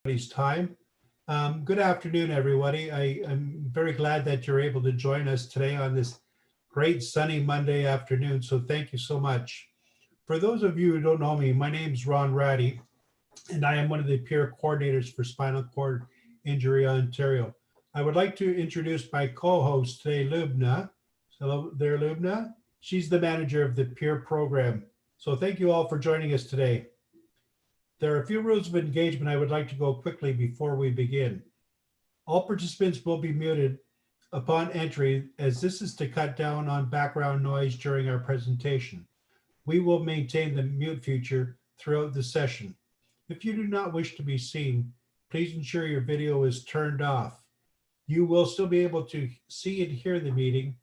everybody's time. Good afternoon, everybody. I'm very glad that you're able to join us today on this great sunny Monday afternoon. So thank you so much. For those of you who don't know me, my name's Ron Ratty, and I am one of the peer coordinators for Spinal Cord Injury Ontario. I would like to introduce my co-host today, Lubna. Hello there, Lubna. She's the manager of the peer program. So thank you all for joining us today. There are a few rules of engagement I would like to go quickly before we begin. All participants will be muted upon entry, as this is to cut down on background noise during our presentation. We will maintain the mute feature throughout the session. If you do not wish to be seen, please ensure your video is turned off. You will still be able to see and hear the meeting,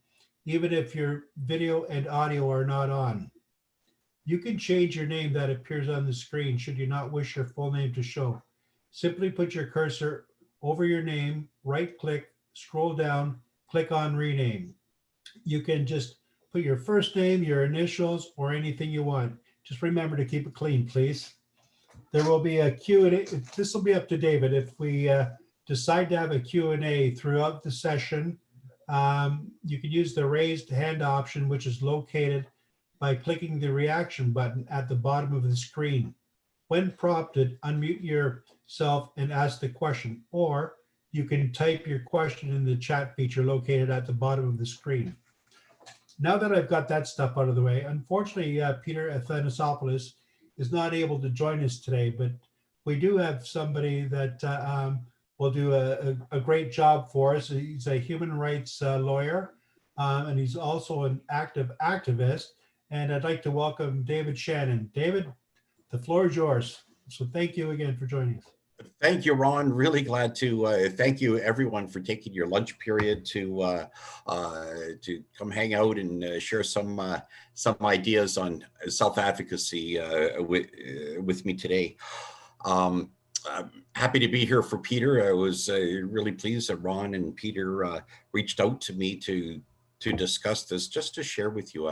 even if your video and audio are not on. You can change your name that appears on the screen should you not wish your full name to show. Simply put your cursor over your name, right-click, scroll down, click on Rename. You can just put your first name, your initials, or anything you want. Just remember to keep it clean, please. There will be a Q&A. This will be up to David. If we decide to have a Q&A throughout the session, you can use the raised hand option, which is located by clicking the reaction button at the bottom of the screen. When prompted, unmute yourself and ask the question, or you can type your question in the chat feature located at the bottom of the screen. Now that I've got that stuff out of the way, unfortunately, Peter Athanasopoulos is not able to join us today, but we do have somebody that will do a great job for us. He's a human rights lawyer, and he's also an active activist. And I'd like to welcome David Shannon. David, the floor is yours. So thank you again for joining us. Thank you, Ron. Really glad to thank you, everyone, for taking your lunch period to come hang out and share some ideas on self-advocacy with me today. I'm happy to be here for Peter. I was really pleased that Ron and Peter reached out to me to discuss this, just to share with you.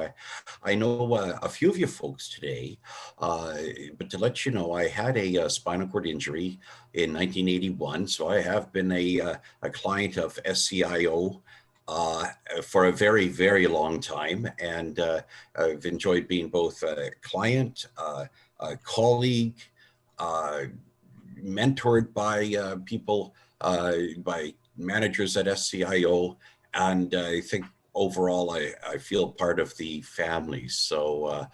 I know a few of you folks today, but to let you know, I had a spinal cord injury in 1981, so I have been a client of SCIO for a very, very long time, and I've enjoyed being both a client, a colleague, mentored by people, by managers at SCIO, and I think overall, I feel part of the family. So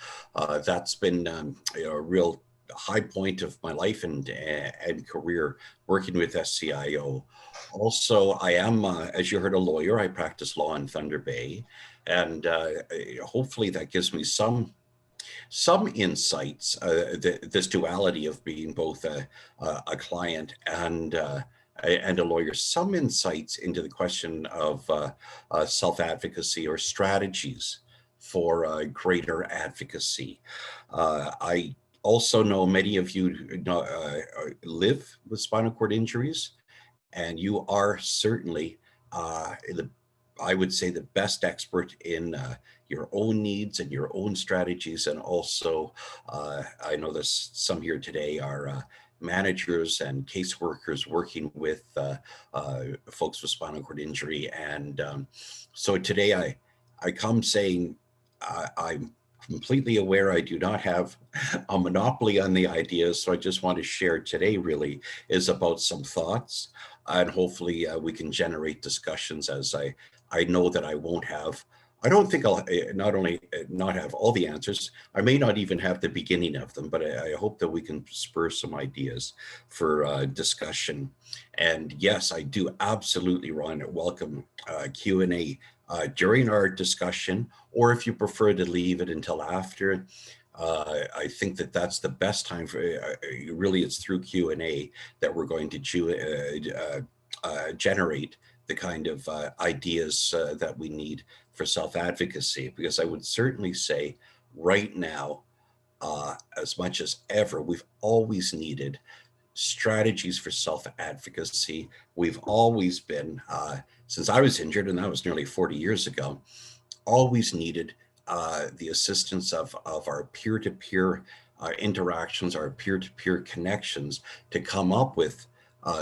that's been a real high point of my life and career working with SCIO. Also, I am, as you heard, a lawyer. I practice law in Thunder Bay, and hopefully that gives me some insights, this duality of being both a client and a lawyer, some insights into the question of self-advocacy or strategies for greater advocacy. I also know many of you live with spinal cord injuries, and you are certainly, I would say, the best expert in your own needs and your own strategies. And also, I know there's some here today are managers and caseworkers working with folks with spinal cord injury. And so today I come saying I'm completely aware I do not have a monopoly on the ideas. So I just want to share today really is about some thoughts, and hopefully we can generate discussions, as I know that I won't have. I don't think I'll not only not have all the answers, I may not even have the beginning of them, but I hope that we can spur some ideas for discussion. And yes, I do absolutely, Ron, welcome Q&A during our discussion, or if you prefer to leave it until after. I think that that's the best time for, really it's through Q&A that we're going to generate the kind of ideas that we need for self-advocacy, because I would certainly say right now, as much as ever, we've always needed strategies for self-advocacy. We've always been, since I was injured, and that was nearly 40 years ago, always needed the assistance of our peer-to-peer interactions, our peer-to-peer connections to come up with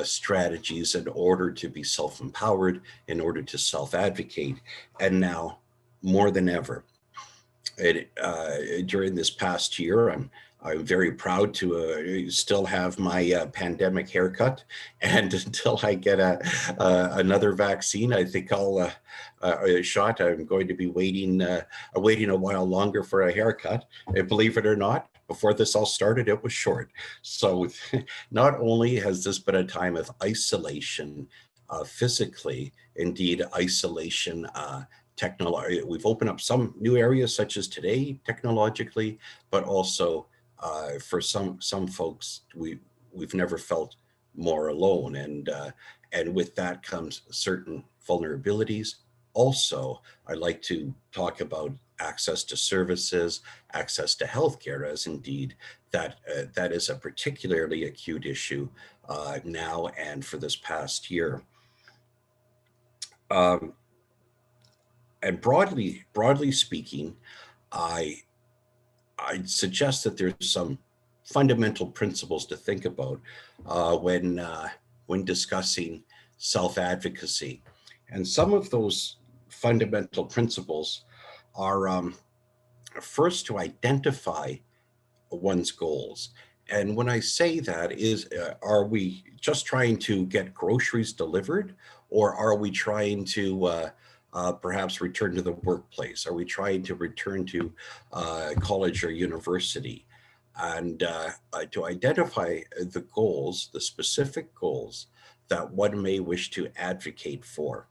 strategies in order to be self-empowered, in order to self-advocate. And now, more than ever, during this past year, I'm very proud to still have my pandemic haircut, and until I get another vaccine, I think I'll a shot. I'm going to be waiting a while longer for a haircut. And believe it or not, before this all started, it was short. So not only has this been a time of isolation physically, indeed isolation technology. We've opened up some new areas such as today technologically, but also for some folks, we've never felt more alone, and with that comes certain vulnerabilities. Also, I like to talk about access to services, access to healthcare, as indeed that is a particularly acute issue now and for this past year. And broadly speaking, I'd suggest that there's some fundamental principles to think about when discussing self-advocacy. And some of those fundamental principles are first, to identify one's goals. And when I say that are we just trying to get groceries delivered, or are we trying to perhaps return to the workplace? Are we trying to return to college or university? And to identify the goals, the specific goals that one may wish to advocate for.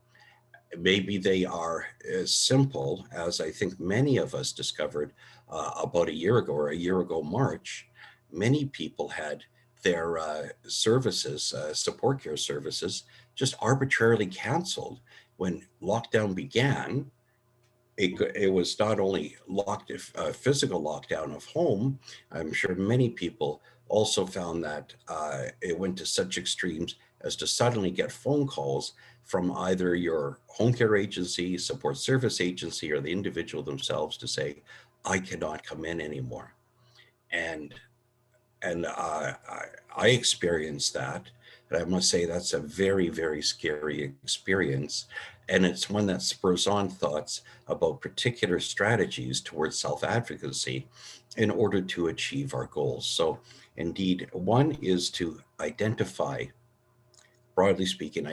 Maybe they are as simple as I think many of us discovered about a year ago, or a year ago March. Many people had their services, support care services, just arbitrarily canceled when lockdown began. It was not only physical lockdown of home. I'm sure many people also found that it went to such extremes as to suddenly get phone calls from either your home care agency, support service agency, or the individual themselves to say, I cannot come in anymore. And I experienced that. And I must say that's a very, very scary experience. And it's one that spurs on thoughts about particular strategies towards self-advocacy in order to achieve our goals. So indeed, one is to identify, broadly speaking,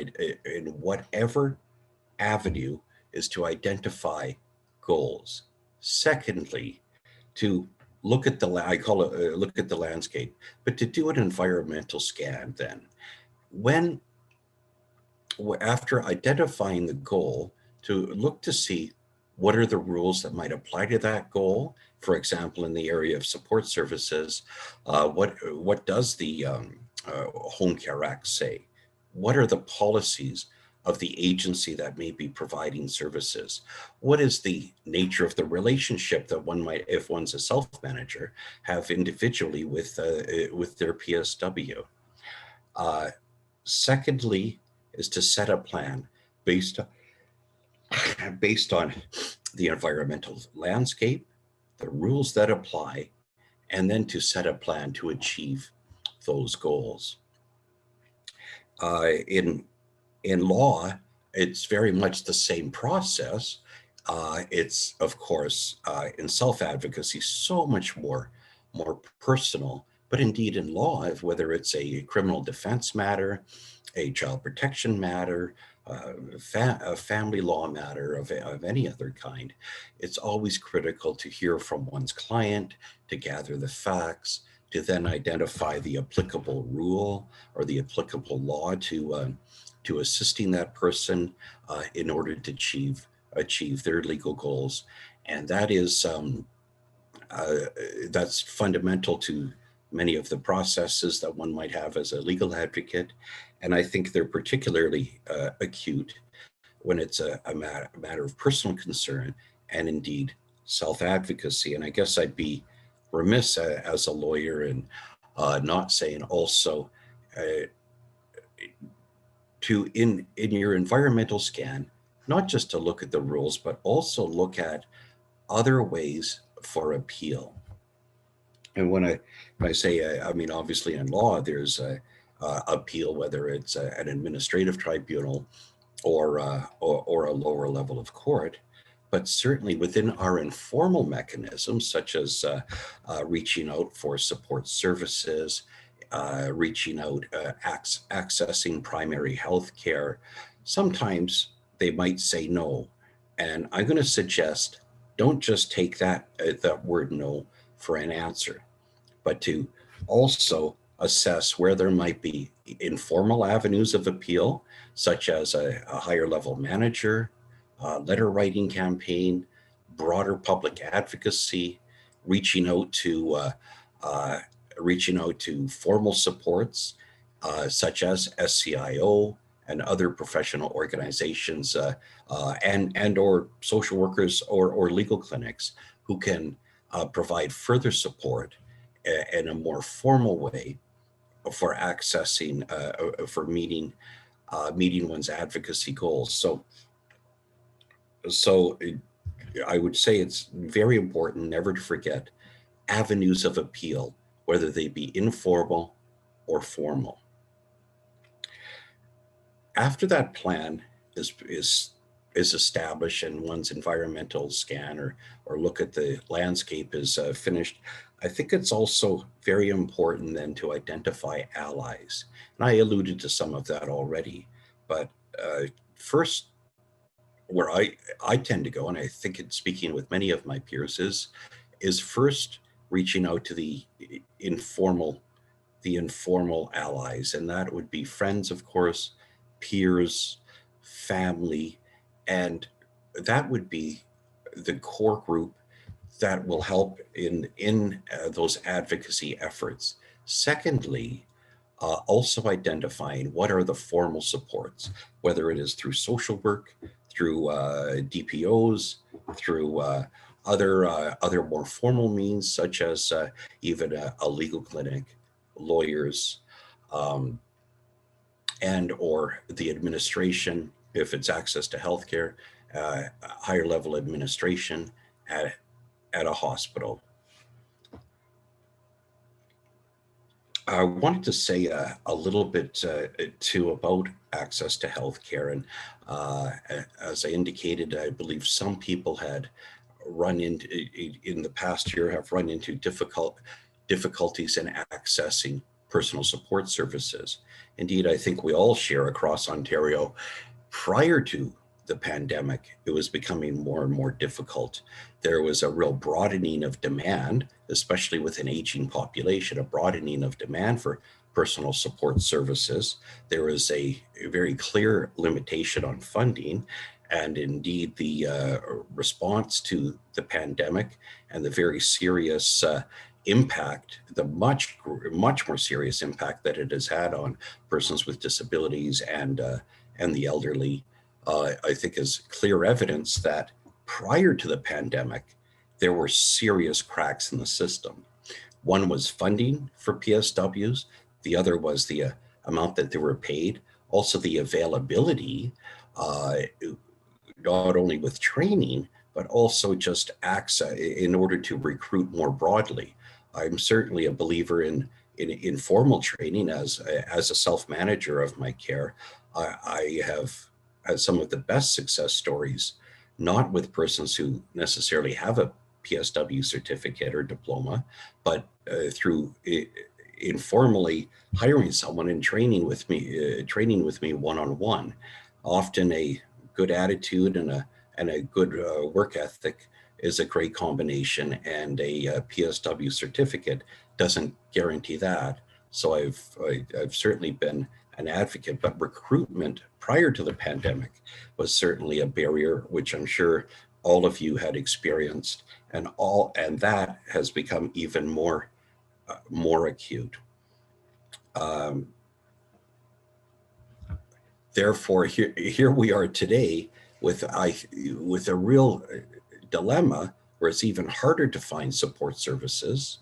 in whatever avenue, is to identify goals. Secondly, to look at I call it look at the landscape, but to do an environmental scan then. After identifying the goal, to look to see what are the rules that might apply to that goal. For example, in the area of support services, what does the Home Care Act say? What are the policies of the agency that may be providing services? What is the nature of the relationship that one might, if one's a self-manager, have individually with their PSW? Secondly, is to set a plan based on the environmental landscape, the rules that apply, and then to set a plan to achieve those goals. In law, it's very much the same process. It's, of course, in self-advocacy, so much more personal. But indeed, in law, whether it's a criminal defense matter, a child protection matter, a family law matter of any other kind, it's always critical to hear from one's client, to gather the facts, to then identify the applicable rule or the applicable law to assisting that person in order to achieve their legal goals. And that is that's fundamental to many of the processes that one might have as a legal advocate. And I think they're particularly acute when it's a matter of personal concern and indeed self-advocacy. And I guess I'd be remiss as a lawyer in not saying also in your environmental scan, not just to look at the rules, but also look at other ways for appeal. And when I say, I mean, obviously in law, there's appeal, whether it's an administrative tribunal or a lower level of court. But certainly within our informal mechanisms, such as reaching out for support services, reaching out, accessing primary health care, sometimes they might say no. And I'm going to suggest, don't just take that word no for an answer, but to also assess where there might be informal avenues of appeal, such as a higher level manager, letter writing campaign, broader public advocacy, reaching out to uh, reaching out to formal supports, such as SCIO and other professional organizations, and or social workers or legal clinics who can provide further support in a more formal way for accessing, for meeting one's advocacy goals. So I would say it's very important never to forget avenues of appeal, whether they be informal or formal. After that plan is established and one's environmental scan or look at the landscape is finished, I think it's also very important then to identify allies. And I alluded to some of that already, but first, where I tend to go, and I think it's speaking with many of my peers, is first reaching out to informal the informal allies, and that would be friends, of course, peers, family, and that would be the core group that will help in those advocacy efforts. Secondly, also identifying what are the formal supports, whether it is through social work, through DPOs, through other more formal means, such as even a legal clinic, lawyers, um, and or the administration, if it's access to healthcare, higher level administration at a hospital. I wanted to say a little bit too about access to healthcare, and as I indicated, I believe some people had run into in the past year have run into difficulties in accessing personal support services. Indeed, I think we all share across Ontario. Prior to the pandemic, it was becoming more and more difficult. There was a real broadening of demand, especially with an aging population, a broadening of demand for personal support services. There was a very clear limitation on funding. And indeed, the response to the pandemic and the very serious impact, the much more serious impact that it has had on persons with disabilities and the elderly, I think is clear evidence that prior to the pandemic, there were serious cracks in the system. One was funding for PSWs. The other was the amount that they were paid. Also, the availability, not only with training, but also just access in order to recruit more broadly. I'm certainly a believer in informal training as a self-manager of my care. I have had some of the best success stories, not with persons who necessarily have a PSW certificate or diploma, but through informally hiring someone and training with me one-on-one. Often a good attitude and a good work ethic is a great combination, and a PSW certificate doesn't guarantee that. So I've certainly been an advocate, but recruitment prior to the pandemic was certainly a barrier, which I'm sure all of you had experienced, and that has become even more acute. Therefore, here we are today with a real dilemma where it's even harder to find support services.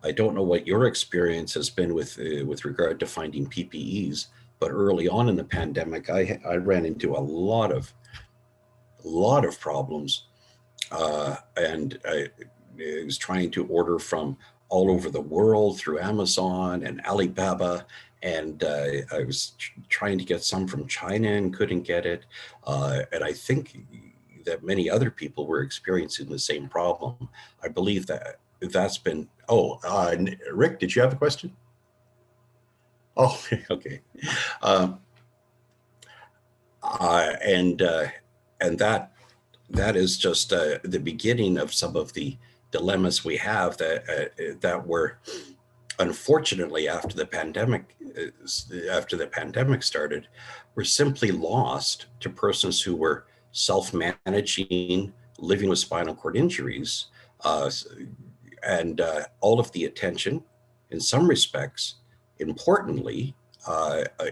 I don't know what your experience has been with regard to finding PPEs, but early on in the pandemic, I ran into a lot of problems, and I was trying to order from all over the world through Amazon and Alibaba. And I was trying to get some from China and couldn't get it. And I think that many other people were experiencing the same problem. I believe that that's been, Rick, did you have a question? Oh, okay. And that is just the beginning of some of the dilemmas we have that were, unfortunately, after the pandemic started, were simply lost to persons who were self-managing, living with spinal cord injuries, and all of the attention, in some respects, importantly,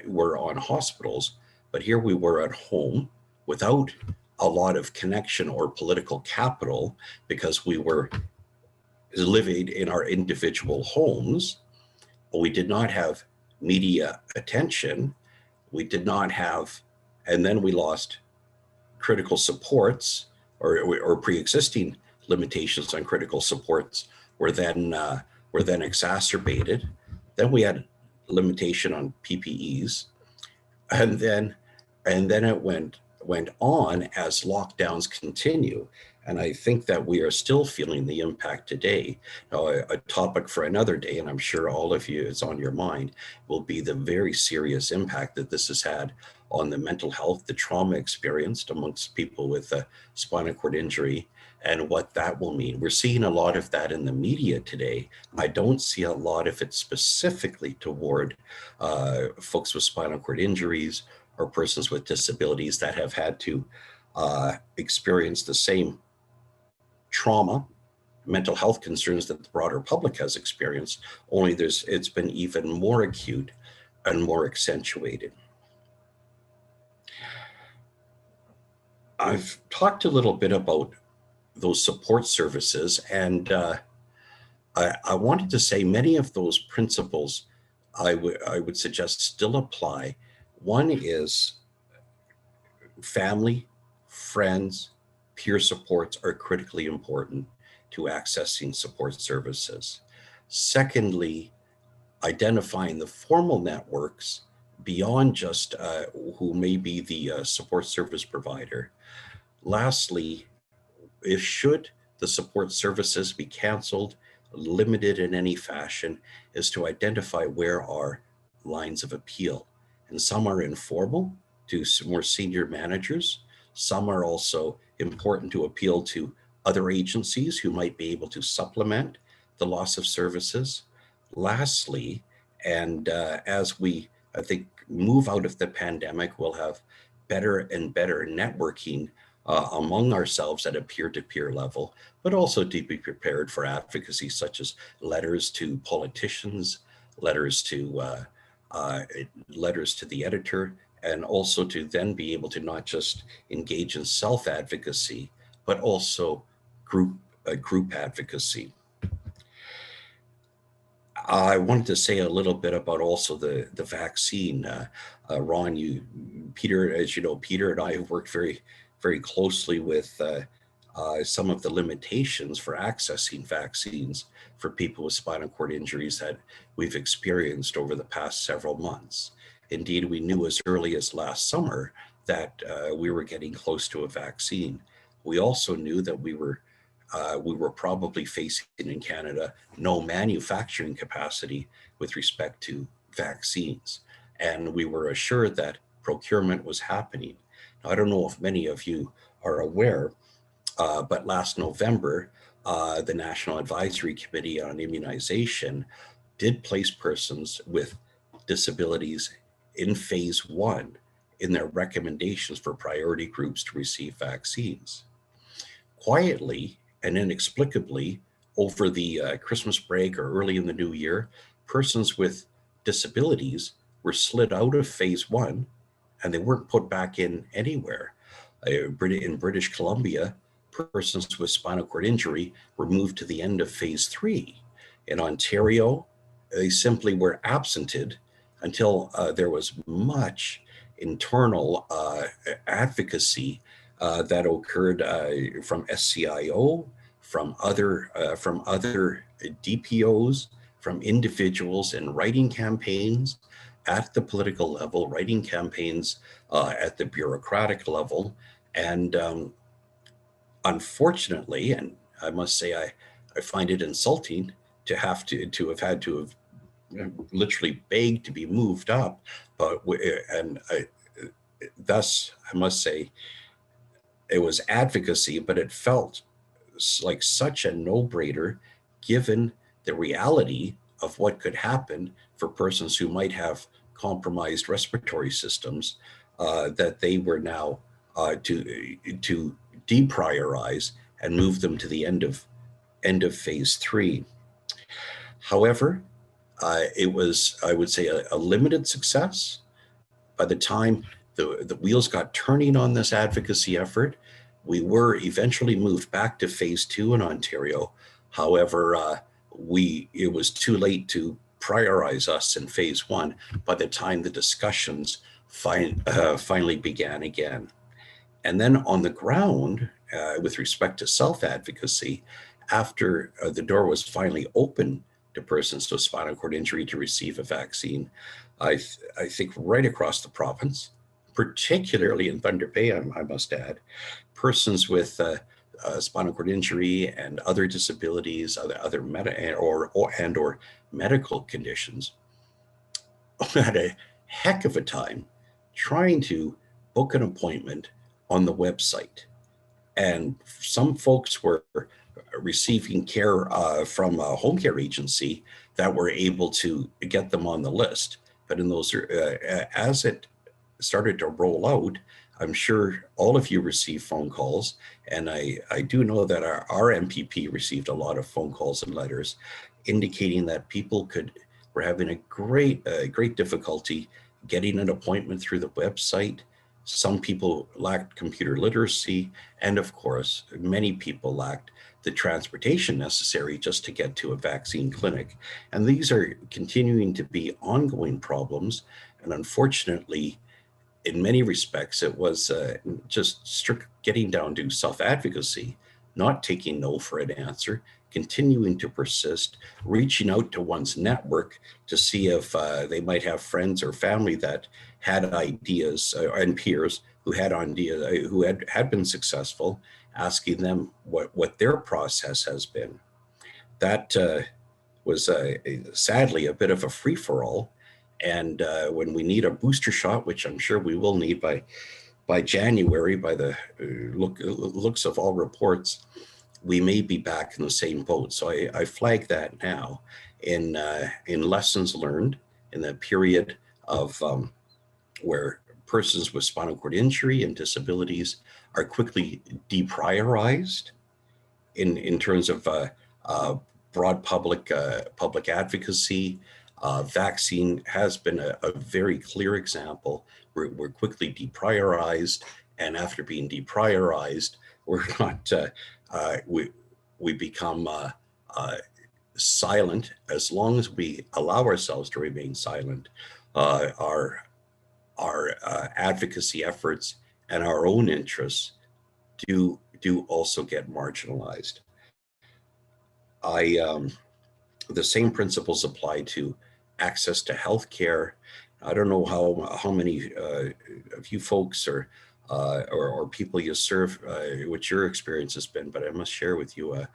were on hospitals. But here we were at home without a lot of connection or political capital because we were living in our individual homes. But we did not have media attention. We did not have, and then we lost critical supports or pre-existing limitations on critical supports were then exacerbated. Then we had limitation on PPEs, and then it went on as lockdowns continue. And I think that we are still feeling the impact today. Now, a topic for another day, and I'm sure all of you is on your mind, will be the very serious impact that this has had on the mental health, the trauma experienced amongst people with a spinal cord injury, and what that will mean. We're seeing a lot of that in the media today. I don't see a lot of it specifically toward folks with spinal cord injuries or persons with disabilities that have had to experience the same trauma, mental health concerns that the broader public has experienced, only it's been even more acute and more accentuated. I've talked a little bit about those support services, and I wanted to say many of those principles I would suggest still apply. One is family, friends, peer supports are critically important to accessing support services. Secondly, identifying the formal networks beyond just who may be the support service provider. Lastly, if should the support services be canceled, limited in any fashion, is to identify where are lines of appeal. And some are informal to more senior managers. Some are also important to appeal to other agencies who might be able to supplement the loss of services. Lastly, and as we, I think, move out of the pandemic, we'll have better and better networking among ourselves at a peer-to-peer level, but also to be prepared for advocacy, such as letters to politicians, letters to the editor, and also to then be able to not just engage in self-advocacy, but also group advocacy. I wanted to say a little bit about also the vaccine. Ron, Peter, as you know, Peter and I have worked very, very closely with some of the limitations for accessing vaccines for people with spinal cord injuries that we've experienced over the past several months. Indeed, we knew as early as last summer that we were getting close to a vaccine. We also knew that we were probably facing in Canada no manufacturing capacity with respect to vaccines. And we were assured that procurement was happening. Now, I don't know if many of you are aware, but last November, the National Advisory Committee on Immunization did place persons with disabilities in phase 1 in their recommendations for priority groups to receive vaccines. Quietly and inexplicably, over the Christmas break or early in the new year, persons with disabilities were slid out of phase 1 and they weren't put back in anywhere. In British Columbia, persons with spinal cord injury were moved to the end of phase 3. In Ontario, they simply were absented until there was much internal advocacy that occurred from SCIO, from other DPOs, from individuals, and writing campaigns at the political level, writing campaigns at the bureaucratic level. And unfortunately, and I must say, I find it insulting to have literally begged to be moved up. But thus, I must say, it was advocacy, but it felt like such a no-brainer given the reality of what could happen for persons who might have compromised respiratory systems, that they were now to deprioritize and move them to the end of phase 3. However, it was, I would say, a limited success. By the time the wheels got turning on this advocacy effort, we were eventually moved back to phase 2 in Ontario. However, it was too late to prioritize us in phase 1 by the time the discussions finally began again. And then on the ground, with respect to self-advocacy, after the door was finally open to persons with spinal cord injury to receive a vaccine, I think right across the province, particularly in Thunder Bay, I must add, persons with spinal cord injury and other disabilities, other medical conditions, had a heck of a time trying to book an appointment on the website. And some folks were receiving care from a home care agency that were able to get them on the list. But in those, as it started to roll out, I'm sure all of you received phone calls, and I do know that our MPP received a lot of phone calls and letters indicating that people were having a great difficulty getting an appointment through the website. Some people lacked computer literacy, and of course, many people lacked the transportation necessary just to get to a vaccine clinic. And these are continuing to be ongoing problems. And unfortunately, in many respects, it was just strict getting down to self-advocacy, not taking no for an answer, continuing to persist, reaching out to one's network to see if they might have friends or family that had ideas, and peers who had ideas, who had been successful, asking them what their process has been. That was sadly a bit of a free-for-all. And when we need a booster shot, which I'm sure we will need by January, by the looks of all reports, we may be back in the same boat. So I flag that now in lessons learned in the period of where persons with spinal cord injury and disabilities are quickly deprioritized in terms of broad public advocacy. Vaccine has been a very clear example. We're quickly deprioritized, and after being deprioritized, we're not. We become silent. As long as we allow ourselves to remain silent, our advocacy efforts and our own interests do also get marginalized. The same principles apply to access to healthcare. I don't know how many of you folks or people you serve, what your experience has been, but I must share with you,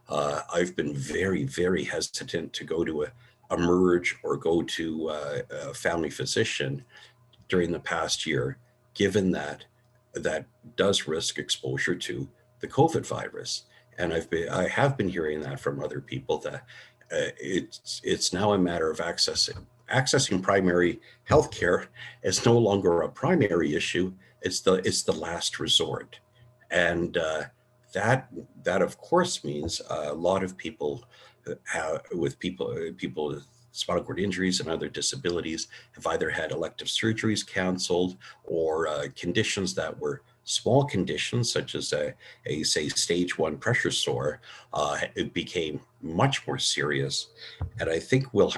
I've been very, very hesitant to go to a merge or go to a family physician during the past year, given that does risk exposure to the COVID virus. And I have been hearing that from other people that it's now a matter of accessing primary health care is no longer a primary issue. It's the last resort. And that of course means a lot of people with people with spinal cord injuries and other disabilities have either had elective surgeries canceled or conditions that were small conditions, such as a say stage 1 pressure sore, it became much more serious. And I think we'll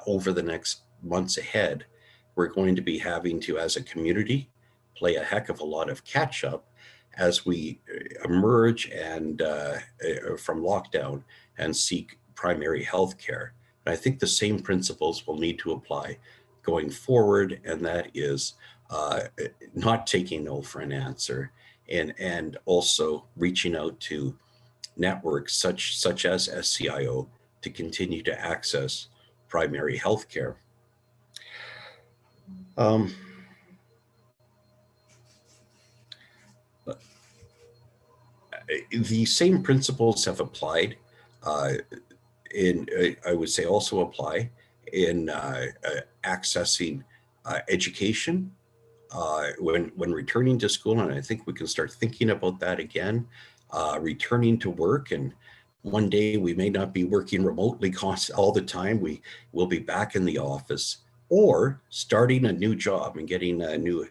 over the next months ahead, we're going to be having to, as a community, play a heck of a lot of catch up as we emerge and from lockdown and seek primary health care. And I think the same principles will need to apply going forward, and that is not taking no for an answer, and also reaching out to networks such as SCIO to continue to access primary health care. The same principles have applied I would say also apply in accessing education when returning to school. And I think we can start thinking about that again, returning to work. And one day we may not be working remotely all the time. We will be back in the office, or starting a new job and getting a new,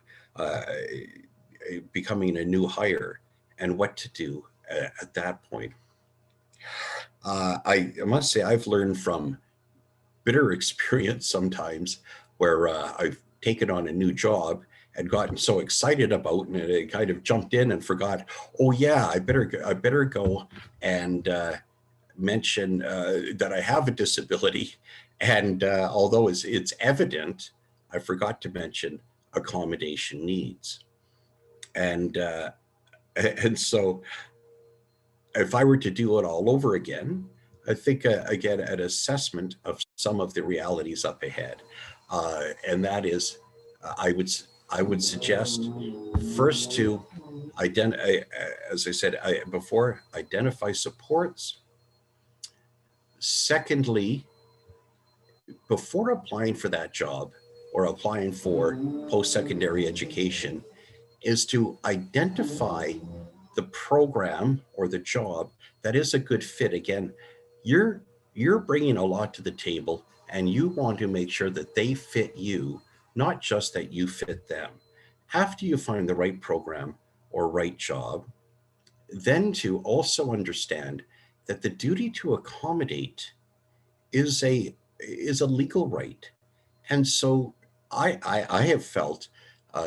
becoming a new hire, and what to do at that point. I must say I've learned from bitter experience sometimes where I've taken on a new job and gotten so excited about it, and I kind of jumped in and forgot, oh yeah, I better go and mention that I have a disability. And although it's evident, I forgot to mention accommodation needs. And so if I were to do it all over again, I think again an assessment of some of the realities up ahead, and that is, I would suggest first to identify, as I said before, identify supports. Secondly, before applying for that job or applying for post-secondary education, is to identify the program or the job that is a good fit. Again, you're bringing a lot to the table, and you want to make sure that they fit you, not just that you fit them. After you find the right program or right job, then to also understand that the duty to accommodate is a legal right. And so I have felt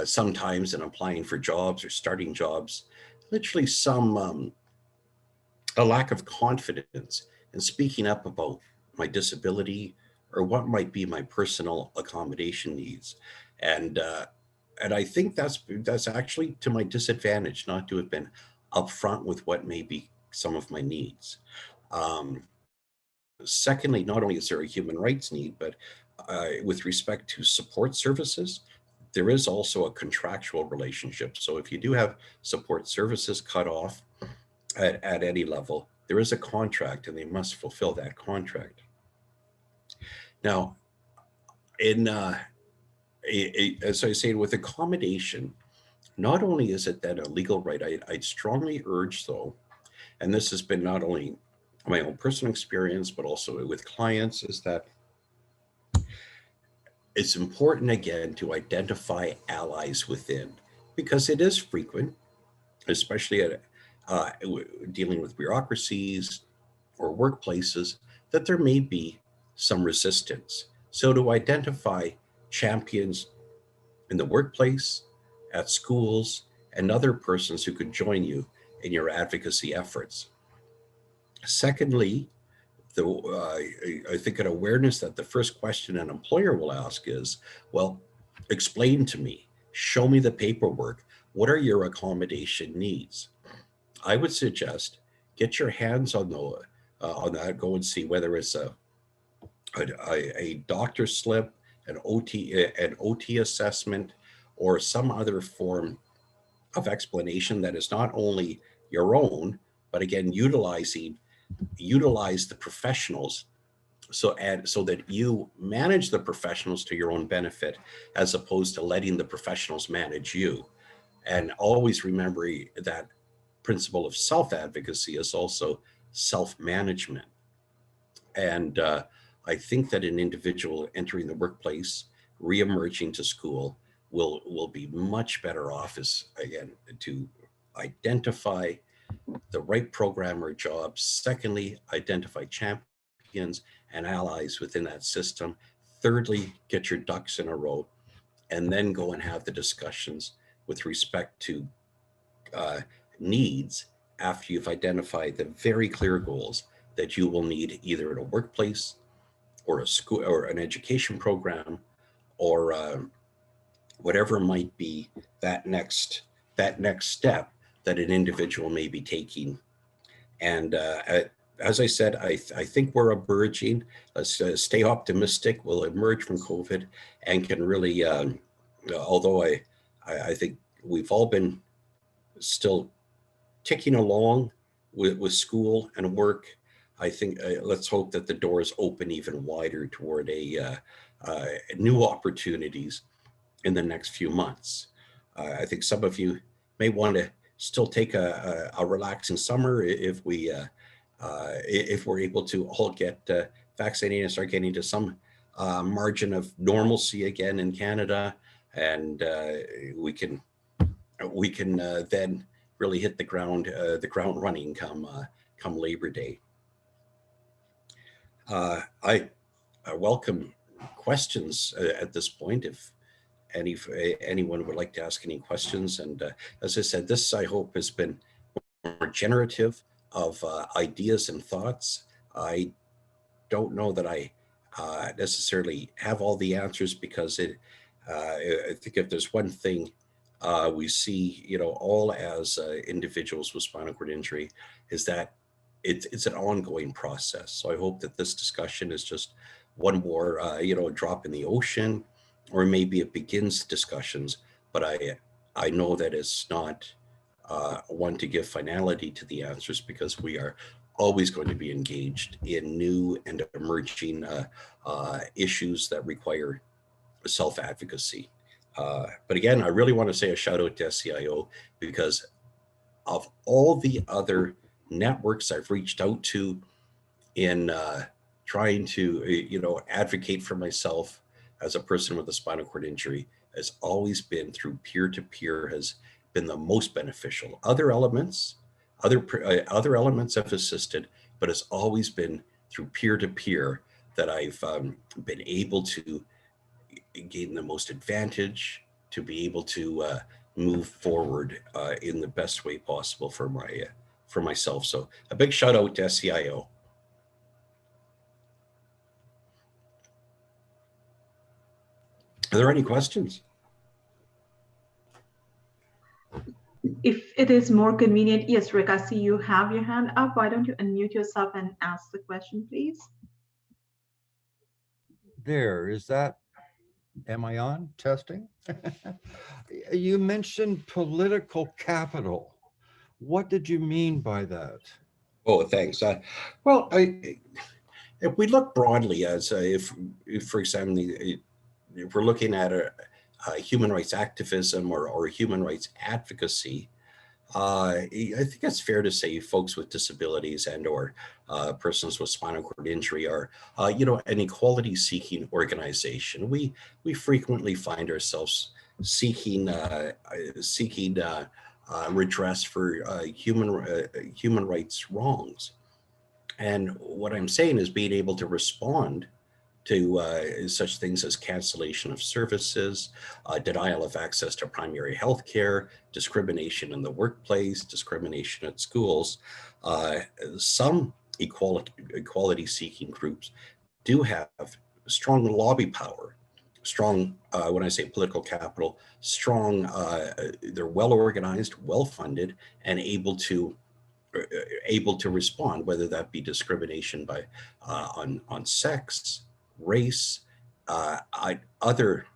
sometimes in applying for jobs or starting jobs, literally a lack of confidence in speaking up about my disability or what might be my personal accommodation needs. And I think that's actually to my disadvantage not to have been upfront with what may be some of my needs. Secondly, not only is there a human rights need, but with respect to support services, there is also a contractual relationship. So if you do have support services cut off at any level, there is a contract, and they must fulfill that contract. Now, as I say, with accommodation, not only is it then a legal right, I strongly urge, though, and this has been not only my own personal experience, but also with clients, is that it's important, again, to identify allies within, because it is frequent, especially at dealing with bureaucracies or workplaces, that there may be some resistance. So to identify champions in the workplace, at schools, and other persons who could join you in your advocacy efforts. Secondly, I think an awareness that the first question an employer will ask is, well, explain to me, show me the paperwork. What are your accommodation needs? I would suggest get your hands on that, go and see whether it's a doctor slip, an OT assessment, or some other form of explanation that is not only your own, but again, utilize the professionals, so that you manage the professionals to your own benefit, as opposed to letting the professionals manage you. And always remember that principle of self-advocacy is also self-management. And I think that an individual entering the workplace, re-emerging to school, will be much better off, as again, to identify the right program or job. Secondly, identify champions and allies within that system. Thirdly, get your ducks in a row, and then go and have the discussions with respect to needs after you've identified the very clear goals that you will need either in a workplace or a school or an education program or whatever might be that next step that an individual may be taking. And as I said, I think we're emerging. Let's stay optimistic. We'll emerge from COVID and can really, although I think we've all been still ticking along with school and work. I think let's hope that the doors open even wider toward new opportunities in the next few months. I think some of you may want to still take a relaxing summer if we're able to all get vaccinated and start getting to some margin of normalcy again in Canada, and we can then really hit the ground running come Labor Day. I welcome questions at this point if anyone would like to ask any questions. And as I said, this I hope has been more generative of ideas and thoughts. I don't know that I necessarily have all the answers, because I think if there's one thing we see, all as individuals with spinal cord injury, is that it's an ongoing process. So I hope that this discussion is just one more, drop in the ocean, or maybe it begins discussions. But I know that it's not one to give finality to the answers, because we are always going to be engaged in new and emerging issues that require self-advocacy. But again, I really want to say a shout out to SCIO, because of all the other networks I've reached out to in trying to, advocate for myself as a person with a spinal cord injury, has always been through peer-to-peer, has been the most beneficial. Other elements have assisted, but it's always been through peer-to-peer that I've been able to gain the most advantage, to be able to move forward in the best way possible for myself. So a big shout out to SCIO. Are there any questions? If it is more convenient, yes, Rick, I see you have your hand up. Why don't you unmute yourself and ask the question, please? Am I on? Testing? You mentioned political capital. What did you mean by that? Oh, thanks. Well, if we look broadly as if for example, if we're looking at a human rights activism or human rights advocacy, I think it's fair to say folks with disabilities and or persons with spinal cord injury are, an equality-seeking organization. We frequently find ourselves seeking redress for human rights wrongs. And what I'm saying is being able to respond to such things as cancellation of services, denial of access to primary health care, discrimination in the workplace, discrimination at schools. Some equality-seeking groups do have strong lobby power, strong, when I say political capital, strong, they're well organized, well funded, and able to respond, whether that be discrimination by on sex, race, other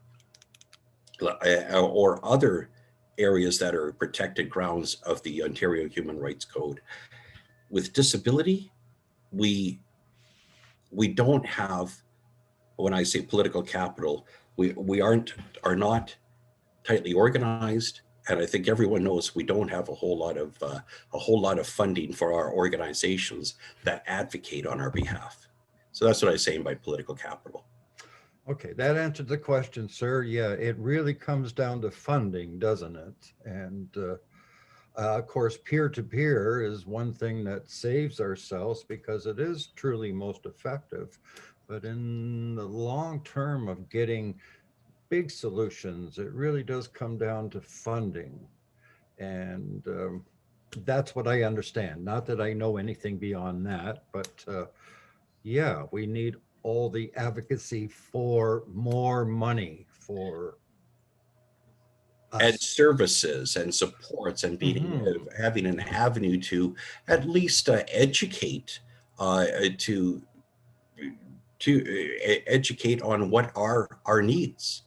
areas that are protected grounds of the Ontario Human Rights Code. With disability, we don't have, when I say political capital, we are not tightly organized. And I think everyone knows we don't have a whole lot of funding for our organizations that advocate on our behalf. So that's what I'm saying by political capital. Okay, that answered the question, sir. Yeah, it really comes down to funding, doesn't it? And of course, peer-to-peer is one thing that saves ourselves because it is truly most effective. But in the long term of getting big solutions, it really does come down to funding. And That's what I understand. Not that I know anything beyond that, but yeah, we need all the advocacy for more money for And us. services and supports and being Mhm. having an avenue to at least educate to educate on what are our needs.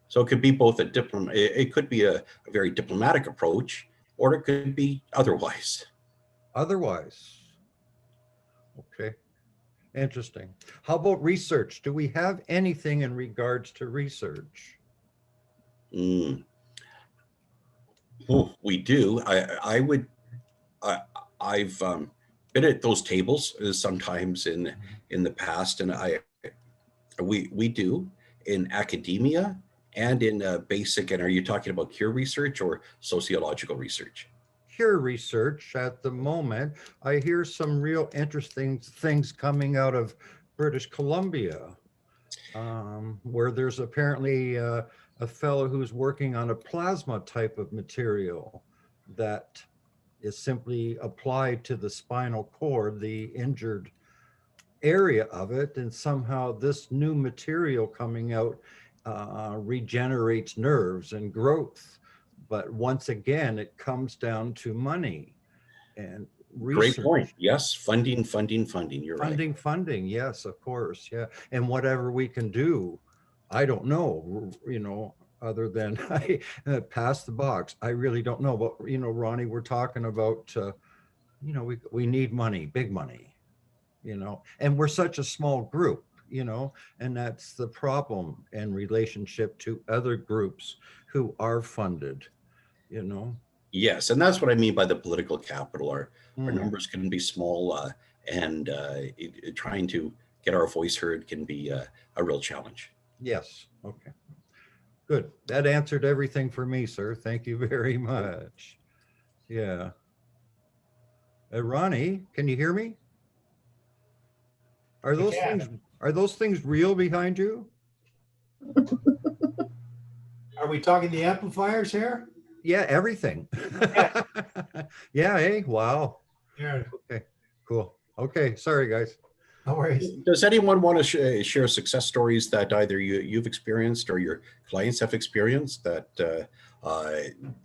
So it could be both it could be a very diplomatic approach, or it could be otherwise. Otherwise, okay, interesting. How about research? Do we have anything in regards to research? Mm. Oh, we do. I would. I've been at those tables sometimes in the past, and we do in academia and in basic. And are you talking about cure research or sociological research? Cure research at the moment. I hear some real interesting things coming out of British Columbia, where there's apparently a fellow who's working on a plasma type of material that is simply applied to the spinal cord, the injured area of it, and somehow this new material coming out regenerates nerves and growth. But once again, it comes down to money and Great point. research. Yes, funding, funding, funding. You're right. Funding, yes, of course, yeah. And whatever we can do, I don't know, other than I pass the box. I really don't know. But, Ronnie, we're talking about, we need money, big money, and we're such a small group, and that's the problem in relationship to other groups who are funded, you know. Yes, and that's what I mean by the political capital. Our Mm, numbers can be small, and trying to get our voice heard can be a real challenge. yes, okay. Good. That answered everything for me, sir. Thank you very much. Yeah. Ronnie, can you hear me? Are I those can. things are those things real behind you? Are we talking the amplifiers here? Yeah, everything. Yeah. Yeah, hey, wow. Yeah, Okay, cool. Okay, sorry guys. no worries. Does anyone want to share success stories that either you've experienced or your clients have experienced that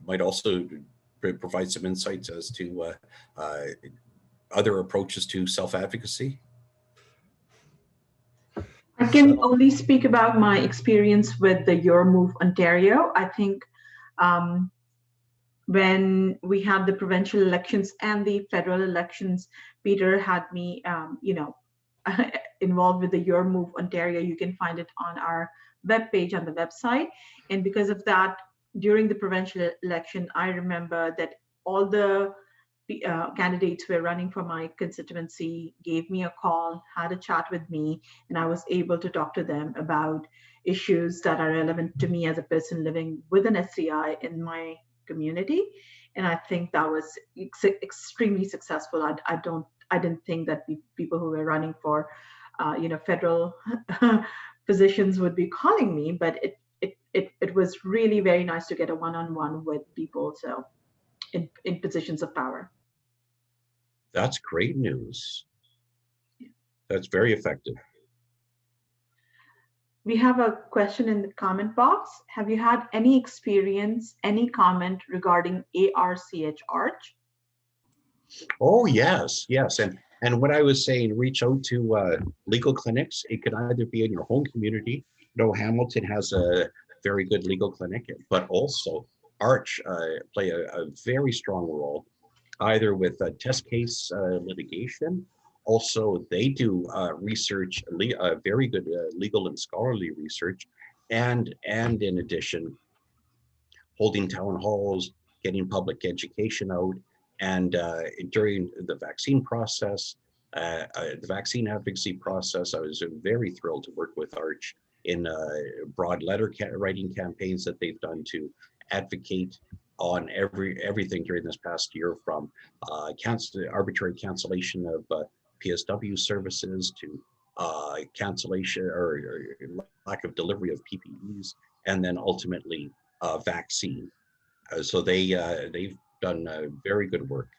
might also provide some insights as to other approaches to self-advocacy? I can only speak about my experience with the Your Move Ontario. I think um, when we had the provincial elections and the federal elections, Peter had me, involved with the Your Move Ontario. You can find it on our webpage on the website. And because of that, during the provincial election, I remember that all the candidates were running for my constituency gave me a call, had a chat with me, and I was able to talk to them about issues that are relevant to me as a person living with an SCI in my community. And I think that was extremely successful. I didn't think that people who were running for federal positions would be calling me, but it was really very nice to get a one-on-one with people, so in positions of power. That's great news. That's very effective. We have a question in the comment box. Have you had any experience, any comment regarding ARCH Arch? Oh, yes, yes. And what I was saying, reach out to legal clinics. It could either be in your home community. Hamilton has a very good legal clinic, but also Arch play a very strong role, either with test case litigation. Also, they do research, very good legal and scholarly research, and in addition, holding town halls, getting public education out, and during the vaccine process, the vaccine advocacy process, I was very thrilled to work with Arch in broad letter writing campaigns that they've done to advocate on everything during this past year, from arbitrary cancellation of PSW services to cancellation or lack of delivery of PPEs, and then ultimately vaccine. So they've done very good work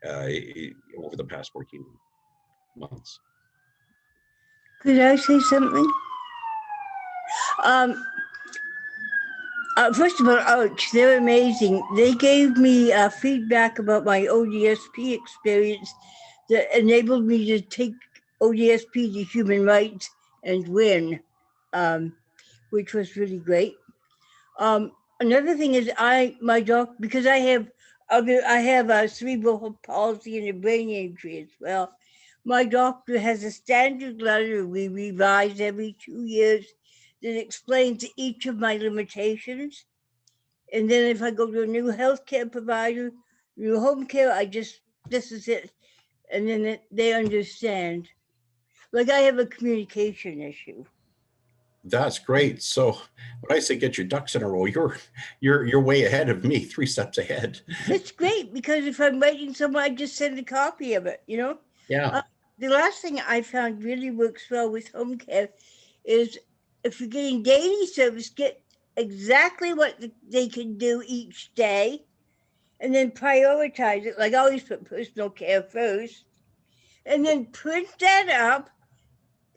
over the past 14 months. Could I say something? First of all, Arch, they're amazing. They gave me feedback about my ODSP experience that enabled me to take ODSP to human rights and win, which was really great. Another thing is because I have a cerebral palsy and a brain injury as well. My doctor has a standard letter we revise every 2 years that explains each of my limitations. And then if I go to a new healthcare provider, new home care, this is it. And then they understand. Like I have a communication issue. That's great. So when I say get your ducks in a row, you're way ahead of me, 3 steps ahead. It's great because if I'm writing someone, I just send a copy of it, you know? Yeah. The last thing I found really works well with home care is if you're getting daily service, get exactly what they can do each day and then prioritize it. Like I always put personal care first and then print that up,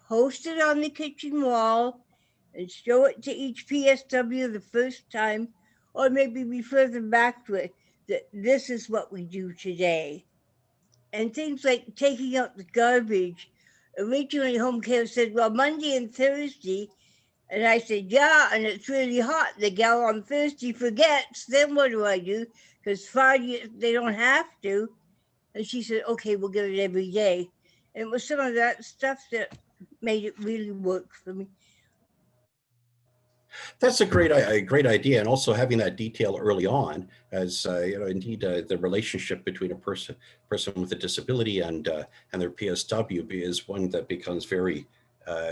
post it on the kitchen wall and show it to each PSW the first time, or maybe refer them back to it, that this is what we do today. And things like taking out the garbage. Originally, home care said, well, Monday and Thursday. And I said, yeah, and it's really hot. The gal on Thursday forgets. Then what do? Because Friday, they don't have to. And she said, okay, we'll get it every day. And it was some of that stuff that made it really work for me. That's a great idea, and also having that detail early on, as indeed the relationship between a person with a disability and their PSW is one that becomes very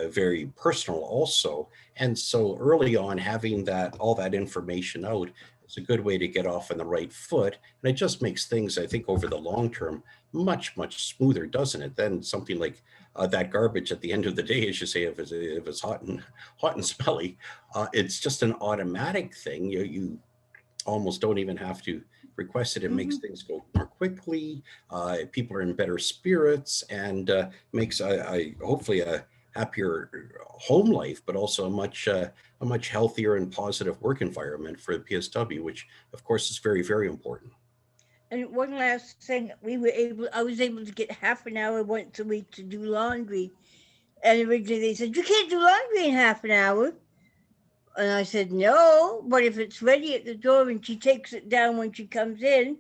very personal also. And so early on, having all that information out is a good way to get off on the right foot, and it just makes things, I think, over the long term much smoother, doesn't it? Then something like that garbage at the end of the day, as you say, if it's hot and smelly, it's just an automatic thing. You almost don't even have to request it. It makes things go more quickly. People are in better spirits, and makes hopefully a happier home life, but also a much healthier and positive work environment for the PSW, which of course is very, very important. And one last thing, I was able to get half an hour once a week to do laundry. And originally they said, you can't do laundry in half an hour. And I said, no, but if it's ready at the door and she takes it down when she comes in,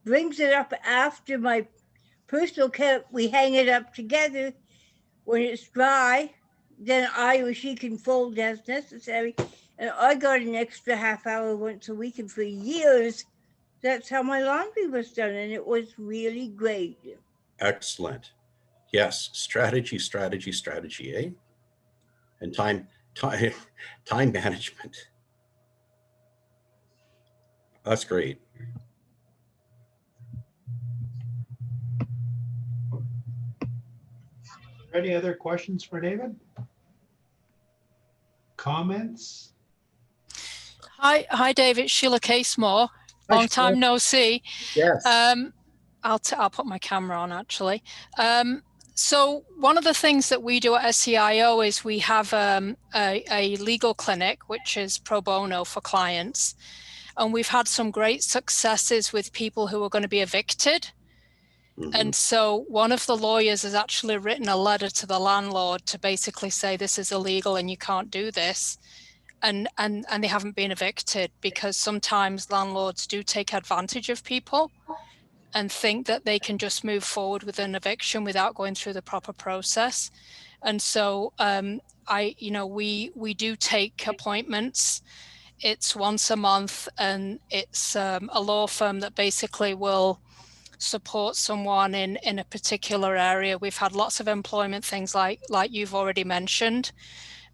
brings it up after my personal care, we hang it up together. When it's dry, then I or she can fold as necessary. And I got an extra half hour once a week, and for years, that's how my laundry was done, and it was really great. Excellent. Yes, strategy, eh? And time management. That's great. Any other questions for David? Comments? Hi, David. Sheila Casemore. Long time no see. Yes. I'll put my camera on actually. So one of the things that we do at SCIO is we have a legal clinic, which is pro bono for clients. And we've had some great successes with people who are going to be evicted. And so one of the lawyers has actually written a letter to the landlord to basically say this is illegal and you can't do this. And they haven't been evicted, because sometimes landlords do take advantage of people and think that they can just move forward with an eviction without going through the proper process. And so we do take appointments. It's once a month, and it's a law firm that basically will support someone in a particular area. We've had lots of employment things like you've already mentioned,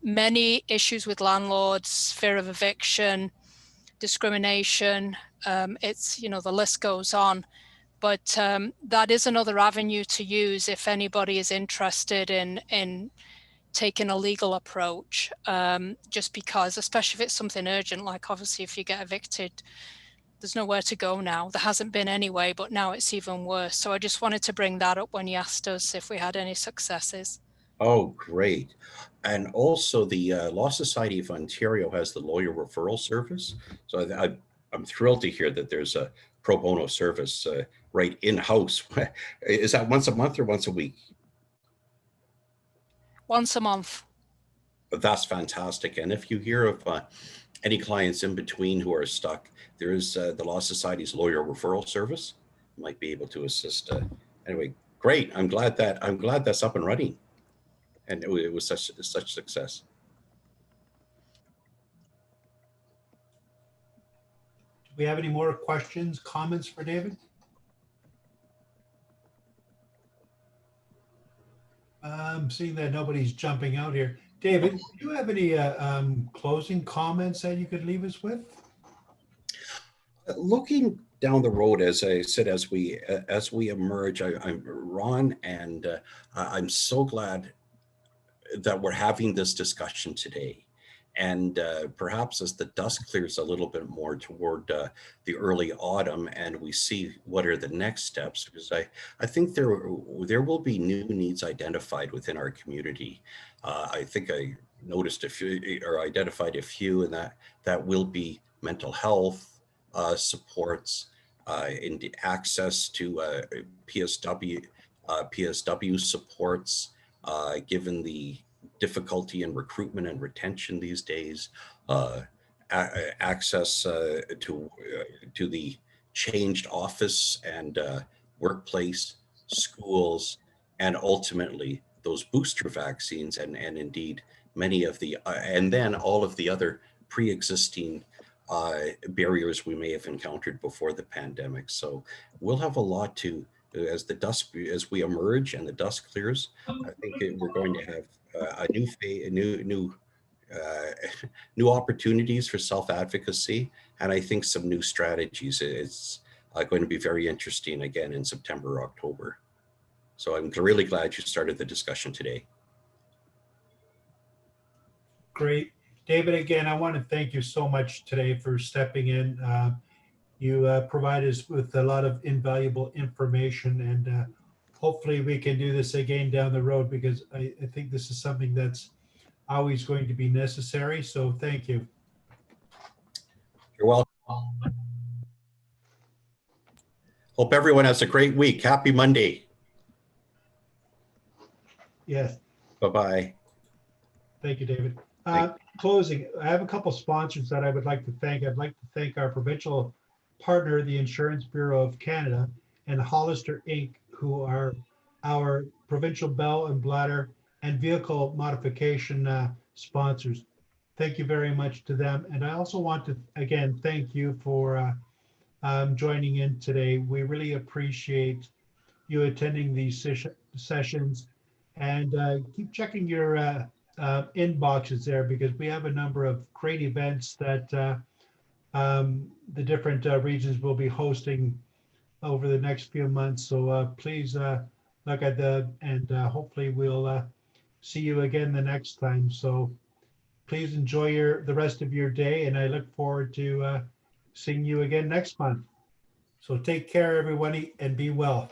many issues with landlords, fear of eviction, discrimination. It's, the list goes on. But that is another avenue to use if anybody is interested in taking a legal approach, just because, especially if it's something urgent, like obviously if you get evicted there's nowhere to go now. There hasn't been anyway, but now it's even worse. So I just wanted to bring that up when you asked us if we had any successes. Oh, great. And also the Law Society of Ontario has the lawyer referral service. So I'm thrilled to hear that there's a pro bono service right in-house. Is that once a month or once a week? Once a month. That's fantastic. And if you hear of any clients in between who are stuck, there is the Law Society's lawyer referral service. Might be able to assist. Anyway, great. I'm glad that's up and running, and it was such success. Do we have any more questions, comments for David? I'm seeing that nobody's jumping out here. David, do you have any closing comments that you could leave us with? Looking down the road, as I said, as we emerge, I'm Ron, and I'm so glad that we're having this discussion today. And perhaps as the dust clears a little bit more toward the early autumn, and we see what are the next steps, because I think there will be new needs identified within our community. I think I noticed a few, or identified a few, and that will be mental health supports, and access to PSW supports, given the difficulty in recruitment and retention these days, access to the changed office and workplace, schools, and ultimately those booster vaccines, and indeed many of the and then all of the other pre-existing barriers we may have encountered before the pandemic. So we'll have a lot to, as we emerge and the dust clears. I think we're going to have new opportunities for self-advocacy, and I think some new strategies. It's going to be very interesting again in September or October. So I'm really glad you started the discussion today. Great. David, again, I want to thank you so much today for stepping in. You provide us with a lot of invaluable information, and hopefully we can do this again down the road, because I think this is something that's always going to be necessary. So thank you. You're welcome. Hope everyone has a great week. Happy Monday. Yes. Bye-bye. Thank you, David. Closing, I have a couple sponsors that I would like to thank. I'd like to thank our provincial partner, the Insurance Bureau of Canada, and Hollister Inc., who are our provincial bell and bladder and vehicle modification sponsors. Thank you very much to them. And I also want to, again, thank you for joining in today. We really appreciate you attending these sessions, and keep checking your inboxes there, because we have a number of great events that the different regions will be hosting over the next few months. So please look at that, and hopefully we'll see you again the next time. So please enjoy the rest of your day, and I look forward to seeing you again next month. So take care, everybody, and be well.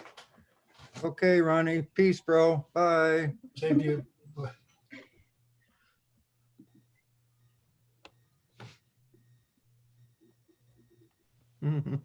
Okay, Ronnie. Peace, bro. Bye. Same to you. Mhm.